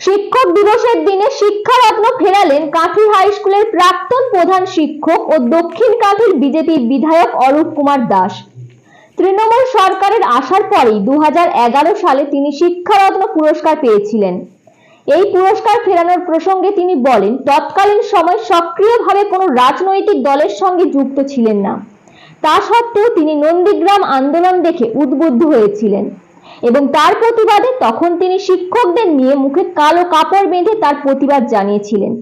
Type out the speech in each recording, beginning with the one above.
শিক্ষক দিবসের দিনে শিক্ষারত্ন ফেরালেন কাঁথি হাই স্কুলের প্রাক্তন প্রধান শিক্ষক ও দক্ষিণ কাঁথির বিজেপি বিধায়ক অরূপ কুমার দাস। তৃণমূল সরকারের আসার পরেই 2011 সালে তিনি শিক্ষারত্ন পুরস্কার পেয়েছিলেন। এই পুরস্কার ফেরানোর প্রসঙ্গে তিনি বলেন, তৎকালীন সময় সক্রিয়ভাবে কোনো রাজনৈতিক দলের সঙ্গে যুক্ত ছিলেন না। তা সত্ত্বেও তিনি নন্দীগ্রাম আন্দোলন দেখে উদ্বুদ্ধ হয়েছিলেন এবং তার প্রতিবাদে তখন তিনি শিক্ষকদের নিয়ে মুখে কালো কাপড় বেঁধে তার প্রতিবাদ জানিয়েছিলেন।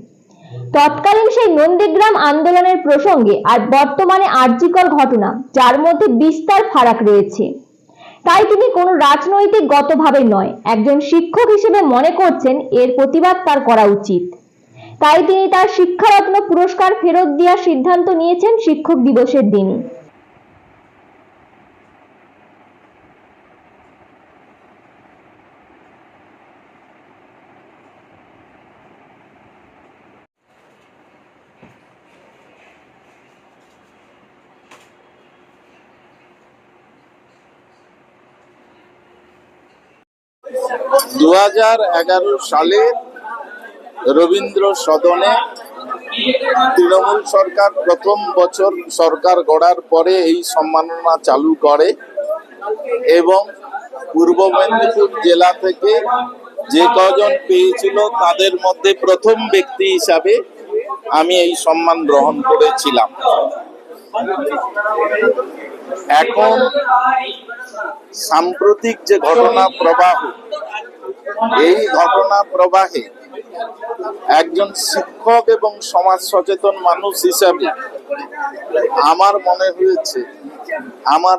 তৎকালীন সেই নন্দীগ্রাম আন্দোলনের প্রসঙ্গে আর বর্তমানে আরজিকর ঘটনা, যার মধ্যে বিস্তর ফারাক রয়েছে। তাই তিনি কোনো রাজনৈতিক গতভাবে নয়, একজন শিক্ষক হিসেবে মনে করছেন এর প্রতিবাদ তার করা উচিত। তাই তিনি তার শিক্ষারত্ন পুরস্কার ফেরত দেওয়ার সিদ্ধান্ত নিয়েছেন শিক্ষক দিবসের দিনই। 2011 সালে রবীন্দ্র সদনে তৃণমূল সরকার প্রথম বছর সরকার গড়ার পরে এই সম্মাননা চালু করে এবং পূর্ব মেদিনীপুর জেলা থেকে যে কজন পেয়েছিল তাদের মধ্যে প্রথম ব্যক্তি হিসাবে আমি এই সম্মান গ্রহণ করেছিলাম। এখন সাম্প্রতিক যে ঘটনা প্রবাহ, এই ঘটনা প্রবাহে একজন শিক্ষক এবং সমাজ সচেতন মানুষ হিসাবে আমার মনে হয়েছে আমার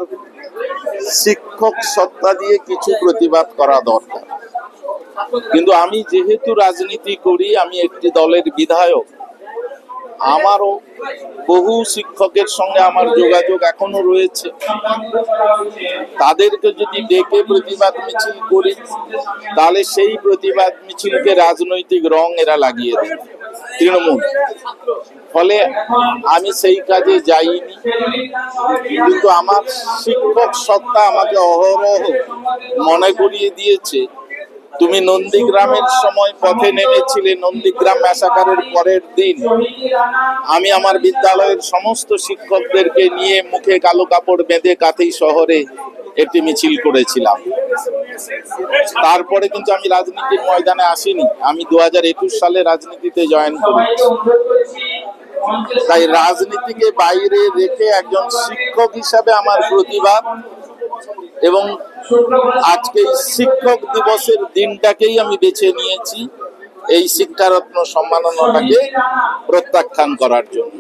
শিক্ষক সত্তা দিয়ে কিছু প্রতিবাদ করা দরকার। কিন্তু আমি যেহেতু রাজনীতি করি, আমি একটি দলের বিধায়ক, আমারও বহু শিক্ষকের সঙ্গে আমার যোগাযোগ এখনো রয়েছে। তাদেরকে যদি ডেকে প্রতিবাদ মিছিল করি, তাহলে সেই প্রতিবাদ মিছিলকে রাজনৈতিক রং এরা লাগিয়ে দেয় তৃণমূল। ফলে আমি সেই কাজে যাইনি। কিন্তু আমার শিক্ষক সত্তা আমাকে অহরহ মনে করিয়ে দিয়েছে, তুমি নন্দীগ্রামের সময় পথে নেমেছিলে। নন্দীগ্রাম ম্যাসাকারের পরের দিন আমি আমার বিদ্যালয়ের সমস্ত শিক্ষকদেরকে নিয়ে মুখে কালো কাপড় বেঁধে কাঁথি শহরে একটি মিছিল করেছিলাম। তারপরে কিন্তু আমি রাজনীতির ময়দানে আসিনি। আমি 2021 সালে রাজনীতিতে জয়েন করি। তাই রাজনীতিকে বাইরে রেখে একজন শিক্ষক হিসাবে আমার প্রতিবাদ এবং আজকে শিক্ষক দিবসের দিনটাকেই আমি বেছে নিয়েছি এই শিক্ষারত্ন সম্মাননাটাকে প্রত্যাখ্যান করার জন্য।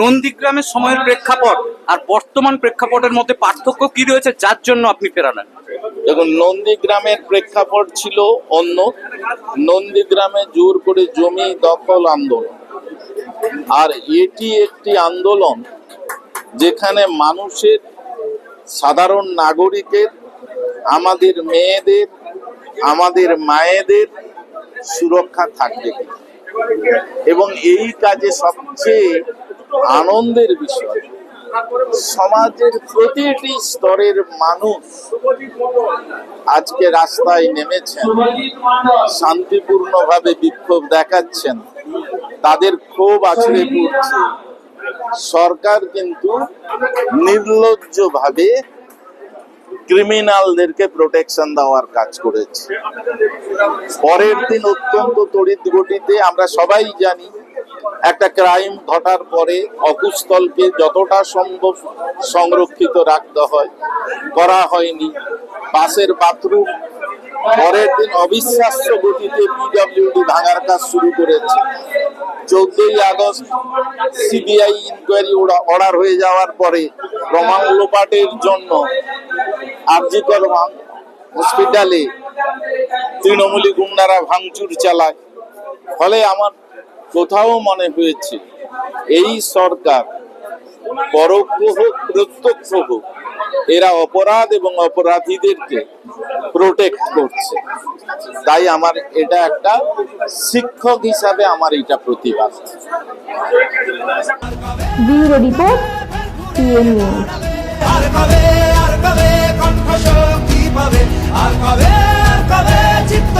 নন্দীগ্রামের সময়ের প্রেক্ষাপট আর বর্তমান প্রেক্ষাপটের মধ্যে পার্থক্য কি রয়েছে, যার জন্য আপনি ফেরালেন? দেখুন, নন্দীগ্রামের প্রেক্ষাপট ছিল অন্য। নন্দীগ্রামে জোর করে জমি দখল আন্দোলন, আর এটি একটি আন্দোলন যেখানে মানুষের, সাধারণ নাগরিকের, আমাদের মেয়েদের, আমাদের মায়েদের সুরক্ষা থাকবে এবং এই কাজে সবচেয়ে আনন্দের বিষয়, সমাজের প্রতিটি স্তরের মানুষ আজকে রাস্তায় নেমেছেন, শান্তিপূর্ণভাবে বিক্ষোভ দেখাচ্ছেন, তাদের ক্ষোভ আছড়ে পড়ছে। সরকার কিন্তু নির্লজ্জভাবে ক্রিমিনালদেরকে প্রোটেকশন দেওয়ার কাজ করেছে। পরের দিন অত্যন্ত তড়িৎ গতিতে, আমরা সবাই জানি, একটা ক্রাইম ঘটার পরে অকুস্থলকে যতটা সম্ভব সংরক্ষিত রাখতে হয়, করা হয়নি। পাশের বাথরুম পরের দিন অবিশ্বাস্য গতিতে পিডব্লিউডি ভাঙার কাজ শুরু করেছে। 14ই আগস্ট সিবিআই ইনকোয়ারি অর্ডার হয়ে যাওয়ার পরে প্রমাণ লোপাটের জন্য আরজিকর হসপিটালে তৃণমূলী গুন্ডারা ভাঙচুর চালায়। ফলে আমার কোথাও মনে হয়েছে এই সরকার পরোক্ষ হোক প্রত্যক্ষ হোক, এরা অপরাধ এবং অপরাধীদেরকে প্রোটেক্ট করছে। তাই আমার এটা একটা শিক্ষক হিসাবে আমার এটা প্রতিবাদ। Bureau report, TN news. আর কবে কণ্ঠ শক্তি পাবে, আর কবে চিত্ত